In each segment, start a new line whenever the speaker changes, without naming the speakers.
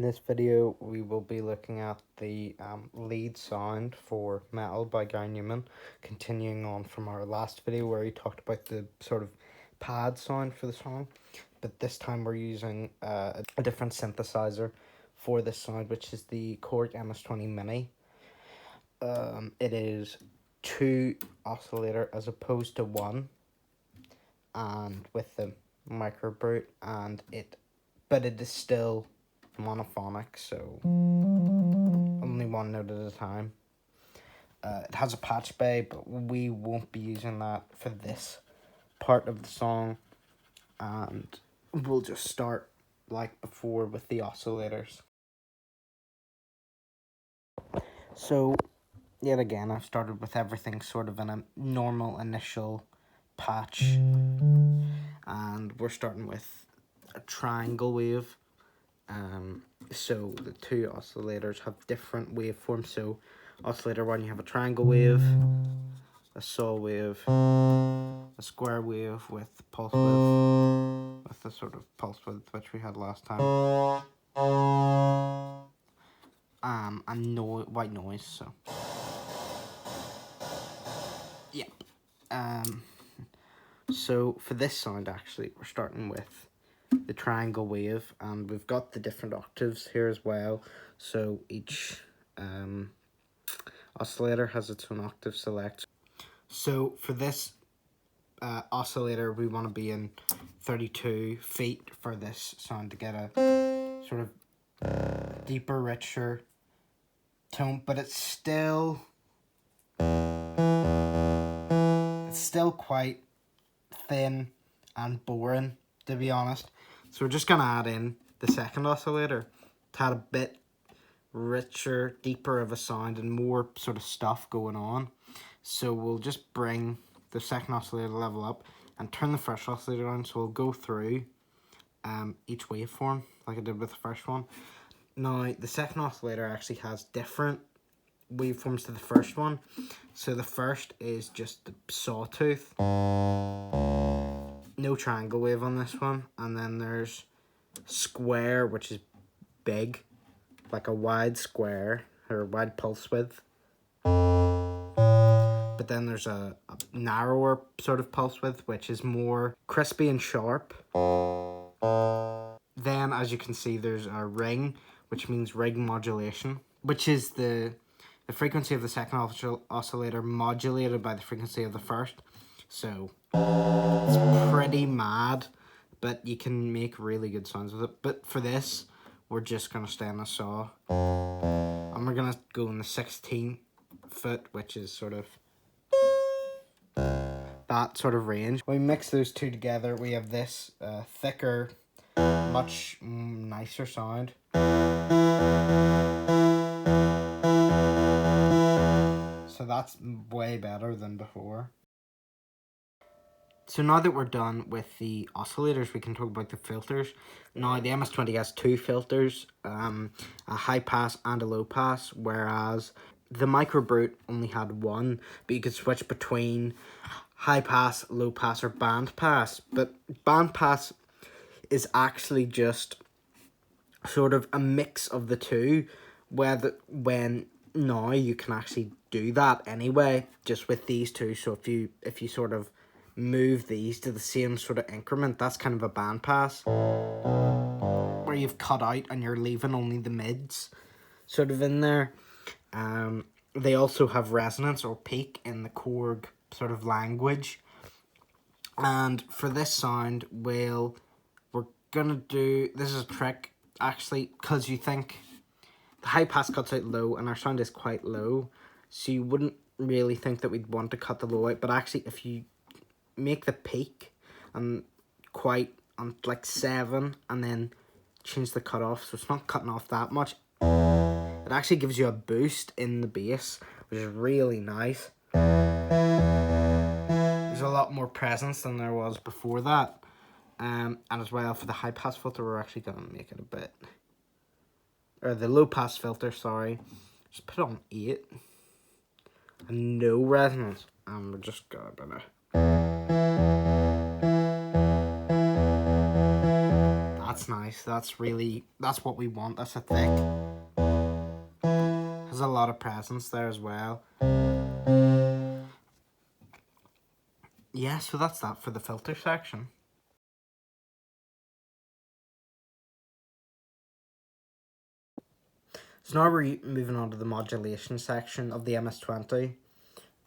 In this video, we will be looking at the lead sound for Metal by Gary Numan, continuing on from our last video where he talked about the sort of pad sound for the song, but this time we're using a different synthesizer for this sound, which is the Korg ms20 Mini. It is 2 oscillator as opposed to 1, and with the microbrute, but it is still monophonic, so only one note at a time. It has a patch bay, but we won't be using that for this part of the song, and we'll just start like before with the oscillators. So yet again, I've started with everything sort of in a normal initial patch, and we're starting with a triangle wave. So the 2 oscillators have different waveforms. So oscillator 1, you have a triangle wave, a saw wave, a square wave with pulse width, with the sort of pulse width which we had last time, and white noise. So yeah. So for this sound, actually, we're starting with the triangle wave, and we've got the different octaves here as well. So each oscillator has its own octave select. So for this oscillator, we want to be in 32 feet for this sound to get a sort of deeper, richer tone, but it's still quite thin and boring, to be honest. So we're just gonna add in the second oscillator to add a bit richer, deeper of a sound and more sort of stuff going on. So we'll just bring the second oscillator level up and turn the first oscillator down. So we'll go through each waveform like I did with the first one. Now the second oscillator actually has different waveforms to the first one. So the first is just the sawtooth, no triangle wave on this one, and then there's square, which is big, like a wide square or wide pulse width, but then there's a narrower sort of pulse width which is more crispy and sharp. Then, as you can see, there's a ring, which means ring modulation, which is the frequency of the second oscillator modulated by the frequency of the first. So it's pretty mad, but you can make really good sounds with it. But for this, we're just going to stay on a saw, and we're going to go in the 16 foot, which is sort of that sort of range. When we mix those two together, we have this thicker, much nicer sound. So that's way better than before. So now that we're done with the oscillators, we can talk about the filters. Now the ms20 has 2 filters, a high pass and a low pass, whereas the microbrute only had 1, but you could switch between high pass, low pass, or band pass. But band pass is actually just sort of a mix of the two, when now you can actually do that anyway, just with these two. So if you sort of move these to the same sort of increment, that's kind of a band pass, where you've cut out and you're leaving only the mids sort of in there. They also have resonance or peak in the Korg sort of language. And for this sound, we're gonna do, this is a trick actually, because you think the high pass cuts out low and our sound is quite low, so you wouldn't really think that we'd want to cut the low out, but actually if you make the peak and quite on like 7 and then change the cutoff so it's not cutting off that much, it actually gives you a boost in the bass, which is really nice. There's a lot more presence than there was before that. And as well, for the high pass filter, we're actually going to make it a bit, or the low pass filter, sorry, just put it on 8 and no resonance, and we're just got a bit of, That's nice. That's what we want. That's a thick. Has a lot of presence there as well. Yeah, so that's that for the filter section. So now we're moving on to the modulation section of the ms20.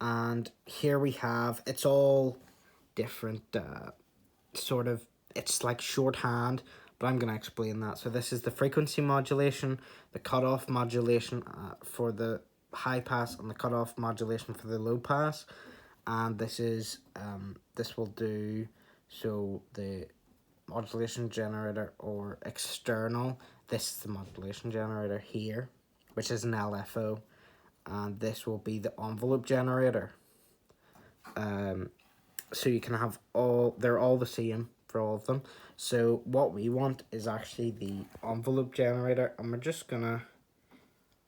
And here we have, it's all different sort of, it's like shorthand, but I'm going to explain that. So this is the frequency modulation, the cutoff modulation for the high pass, and the cutoff modulation for the low pass. And this is, this will do, so the modulation generator or external, this is the modulation generator here, which is an LFO, and this will be the envelope generator. So you can have they're all the same for all of them. So what we want is actually the envelope generator, and we're just gonna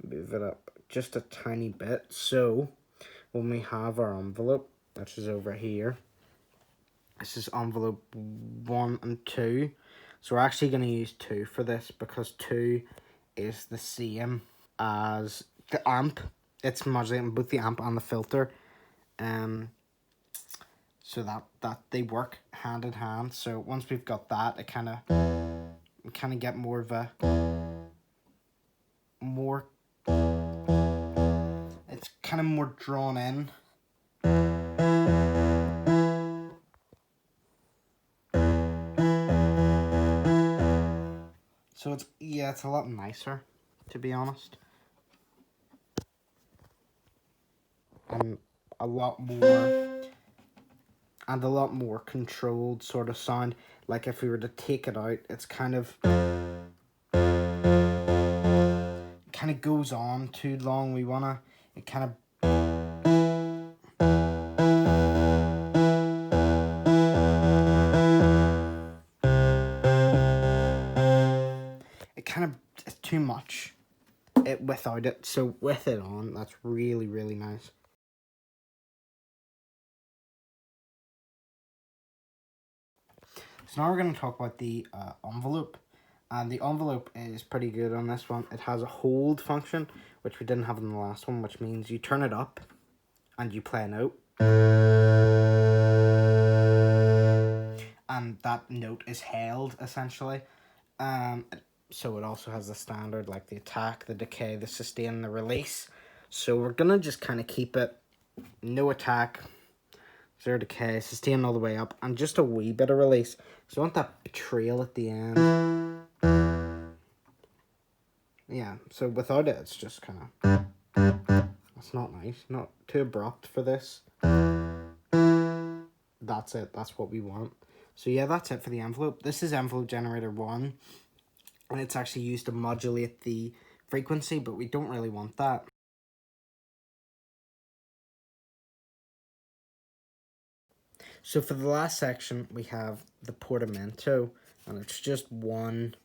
move it up just a tiny bit. So when we have our envelope, which is over here, this is envelope 1 and 2. So we're actually going to use 2 for this because 2 is the same as the amp. It's modulating both the amp and the filter. So that they work hand in hand. So once we've got that, it we kind of get more of a it's kind of more drawn in. So it's a lot nicer, to be honest. And a lot more controlled sort of sound. Like if we were to take it out, it's kind of goes on too long. We wanna it kind of it's too much without it. So with it on, that's really, really nice. So now we're going to talk about the envelope. And the envelope is pretty good on this one. It has a hold function, which we didn't have in the last one, which means you turn it up and you play a note. And that note is held, essentially. So it also has the standard, like the attack, the decay, the sustain, and the release. So we're going to just kind of keep it no attack, 0 decay, sustain all the way up, and just a wee bit of release. So I want that trail at the end. Yeah, so without it, it's just kind of, it's not nice, not too abrupt for this. That's it, that's what we want. So yeah, that's it for the envelope. This is envelope generator 1, and it's actually used to modulate the frequency, but we don't really want that. So for the last section, we have the Portamento, and it's just one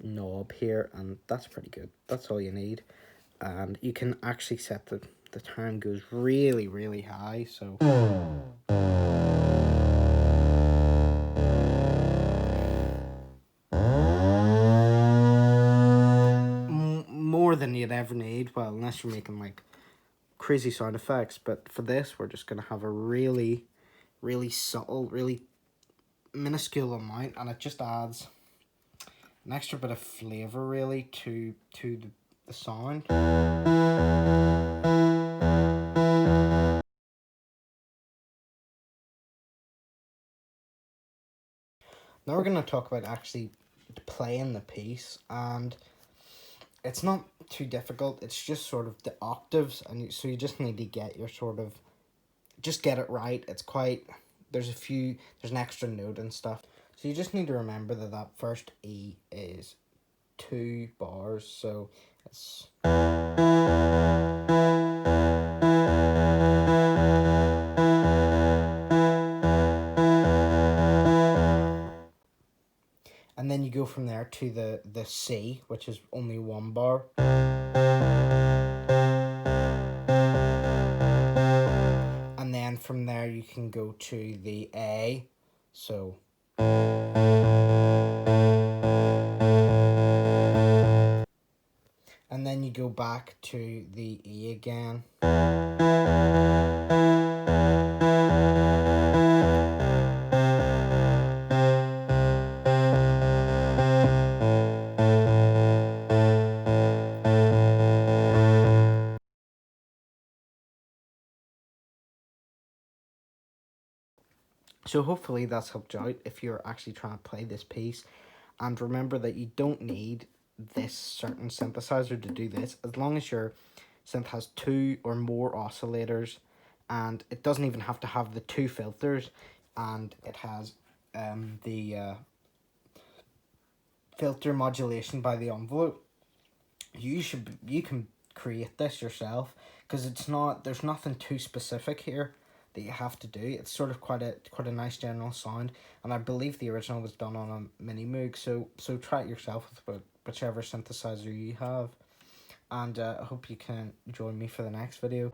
knob here, and that's pretty good. That's all you need. And you can actually set the time goes really, really high, so more than you'd ever need, well, unless you're making like crazy sound effects. But for this, we're just gonna have a really, really subtle, really minuscule amount, and it just adds an extra bit of flavor really to the sound. Now we're going to talk about actually playing the piece, and it's not too difficult. It's just sort of the octaves, and so you just need to get your just get it right. It's quite, there's an extra note and stuff. So you just need to remember that first E is 2 bars, so it's... And then you go from there to the C, which is only 1 bar. And then from there you can go to the A, so... then you go back to the E again. So hopefully that's helped you out if you're actually trying to play this piece. And remember that you don't need this certain synthesizer to do this, as long as your synth has 2 or more oscillators, and it doesn't even have to have the 2 filters, and it has the filter modulation by the envelope. You can create this yourself, because there's nothing too specific here that you have to do. It's sort of quite a nice general sound, and I believe the original was done on a mini Moog, so try it yourself with whichever synthesizer you have, and I hope you can join me for the next video.